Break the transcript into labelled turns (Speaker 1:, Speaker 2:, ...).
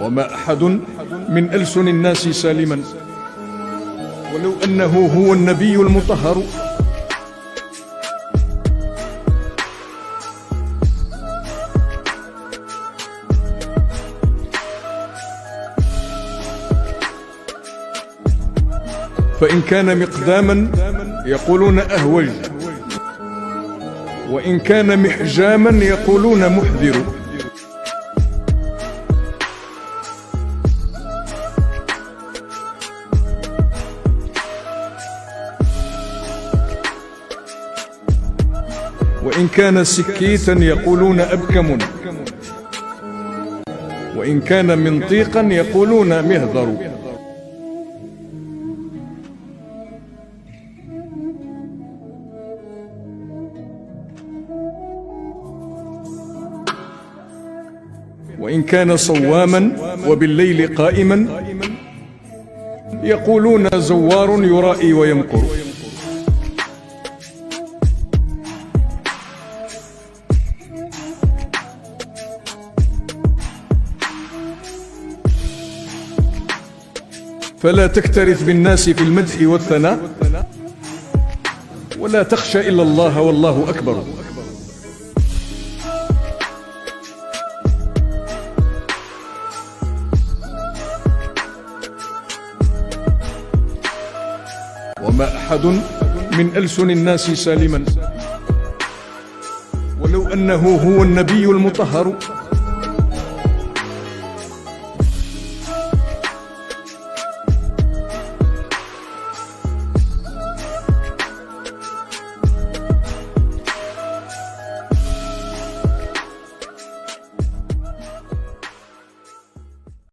Speaker 1: وما أحد من ألسن الناس سالما ولو أنه هو النبي المطهر. فإن كان مقداما يقولون أهوج، وإن كان محجاما يقولون محذر. وإن كان سكيتا يقولون أبكم، وإن كان منطيقا يقولون مهذر. وإن كان صواما وبالليل قائما يقولون زوار يرائي ويمكر. فلا تكترث بالناس في المدح والثناء، ولا تخشى إلا الله والله أكبر. وما أحد من ألسن الناس سالما ولو أنه هو النبي المطهر.